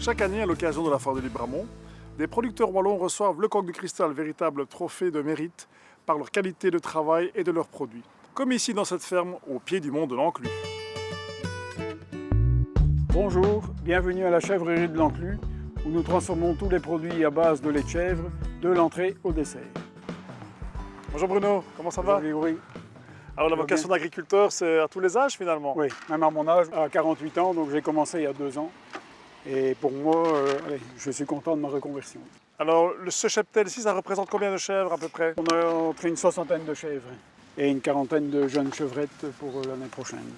Chaque année, à l'occasion de la foire de Libramont, des producteurs wallons reçoivent le Coq de Cristal, véritable trophée de mérite par leur qualité de travail et de leurs produits. Comme ici dans cette ferme au pied du mont de l'Enclus. Bonjour, bienvenue à la chèvrerie de l'Enclus où nous transformons tous les produits à base de lait de chèvre, de l'entrée au dessert. Bonjour Bruno, comment ça va? Oui. Alors la vocation d'agriculteur, c'est à tous les âges finalement? Oui, même à mon âge, à 48 ans, donc j'ai commencé il y a 2 ans. Et pour moi, je suis content de ma reconversion. Alors ce cheptel ici, ça représente combien de chèvres à peu près? On a entre une 60aine de chèvres et une 40aine de jeunes chevrettes pour l'année prochaine.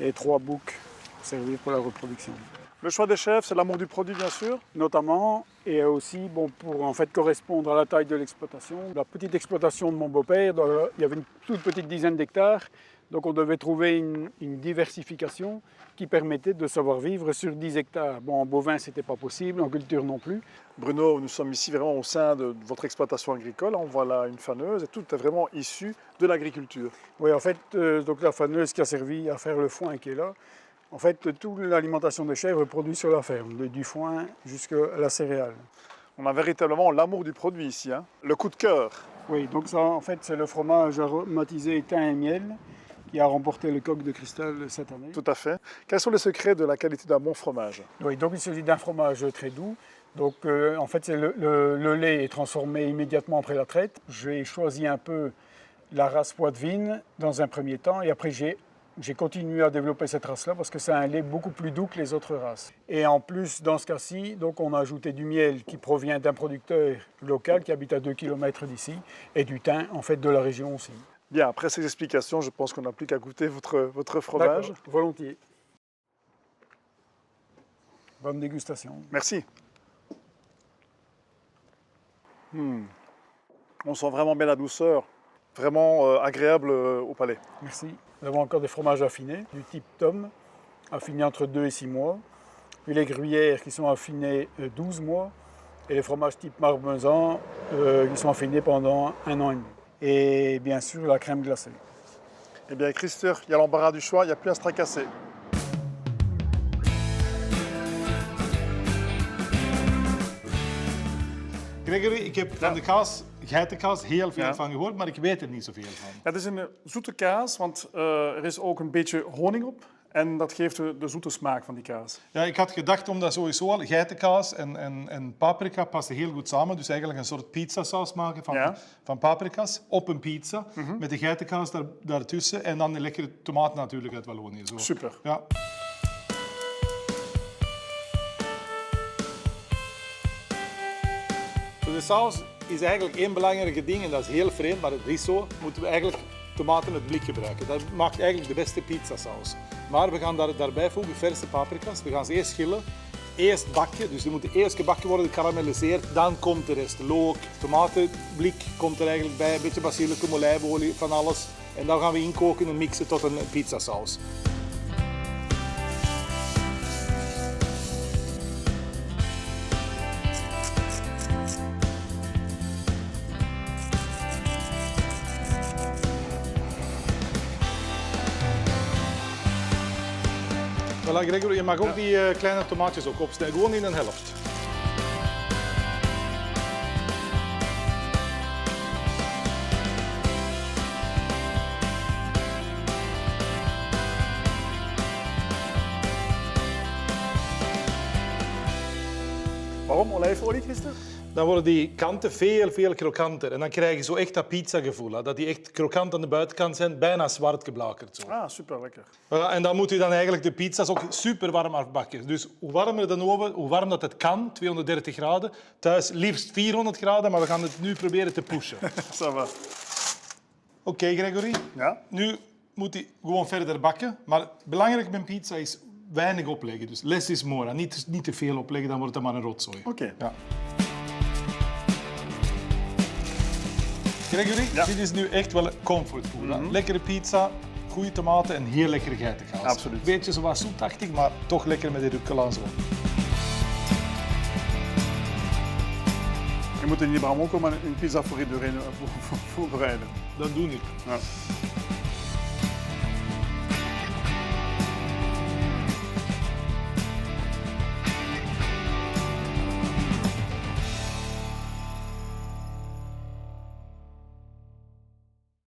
Et 3 boucs pour servir pour la reproduction. Le choix des chèvres, c'est l'amour du produit bien sûr? Notamment, et aussi pour en fait correspondre à la taille de l'exploitation. La petite exploitation de mon beau-père, il y avait une toute petite dizaine d'hectares, donc on devait trouver une diversification qui permettait de savoir vivre sur 10 hectares. Bon, en bovin, ce n'était pas possible, en culture non plus. Bruno, nous sommes ici vraiment au sein de votre exploitation agricole. On voit là une faneuse et tout est vraiment issu de l'agriculture. Oui, en fait, donc la faneuse qui a servi à faire le foin qui est là, en fait, toute l'alimentation des chèvres est produite sur la ferme, du foin jusqu'à la céréale. On a véritablement l'amour du produit ici, hein? Le coup de cœur. Oui, donc ça, en fait, c'est le fromage aromatisé thym et miel qui a remporté le Coq de Cristal cette année. Tout à fait. Quels sont les secrets de la qualité d'un bon fromage? Oui, donc il s'agit d'un fromage très doux. Donc, en fait, le lait est transformé immédiatement après la traite. J'ai choisi un peu la race Poitevine dans un premier temps et après j'ai continué à développer cette race-là parce que c'est un lait beaucoup plus doux que les autres races. Et en plus, dans ce cas-ci, donc on a ajouté du miel qui provient d'un producteur local qui habite à 2 km d'ici et du thym, en fait, de la région aussi. Bien, après ces explications, je pense qu'on n'a plus qu'à goûter votre fromage. D'accord, volontiers. Bonne dégustation. Merci. On sent vraiment bien la douceur, vraiment agréable au palais. Merci. Nous avons encore des fromages affinés, du type Tom, affinés entre 2 et 6 mois. Puis les gruyères qui sont affinées 12 mois. Et les fromages type Marmesan qui sont affinés pendant 1 an et demi. Et bien sûr la crème glacée. Eh bien, Christer, il y a l'embarras du choix, il n'y a plus à se tracasser. Gregory, ik heb van de kaas, geitenkaas, heel veel Ja. van gehoord, maar ik weet er niet zoveel van. Ja, het is een zoete kaas, want er is ook een beetje honing op. En dat geeft de zoete smaak van die kaas. Ja, ik had gedacht, omdat sowieso al geitenkaas en paprika passen heel goed samen. Dus eigenlijk een soort pizzasaus maken Ja. van paprika's op een pizza. Met de geitenkaas daartussen. En dan de lekkere tomaten natuurlijk uit Wallonië. Zo. Super. Ja. De saus is eigenlijk één belangrijke ding en dat is heel vreemd, maar het is zo. Moeten we eigenlijk tomaten uit blik gebruiken. Dat maakt eigenlijk de beste pizzasaus. Maar we gaan daarbij voegen verse paprika's. We gaan ze eerst schillen, eerst bakken. Dus die moeten eerst gebakken worden, gekarameliseerd. Dan komt de rest. Look, tomatenblik komt er eigenlijk bij. Een beetje basilicum, olijfolie, van alles. En dan gaan we inkoken en mixen tot een pizzasaus. Voilà, Gregor, je mag ook die kleine tomaatjes ook opsnijden, gewoon in een helft. Waarom olijfolie, Christer? Dan worden die kanten veel krokanter. En dan krijg je zo echt dat pizzagevoel. Hè? Dat die echt krokant aan de buitenkant zijn, bijna zwart geblakerd. Zo. Ah, super lekker. Voilà, en dan moet u dan eigenlijk de pizza's ook super warm afbakken. Dus hoe warmer de oven, hoe warm dat het kan, 230 graden. Thuis liefst 400 graden, maar we gaan het nu proberen te pushen. Ça va. Oké, Gregory. Ja? Nu moet hij gewoon verder bakken. Maar belangrijk bij pizza is weinig opleggen. Dus less is more. En niet te veel opleggen, dan wordt het maar een rotzooi. Oké. Ja. Gregory, Ja. dit is nu echt wel comfortfood. Hè? Lekkere pizza, goede tomaten en heel lekkere geitenkaas. Absoluut. Beetje zo wat zoetachtig, maar toch lekker met de rucola zo. Je moet in Libramont komen en een pizza voorbereiden. Dat doe ik. Ja.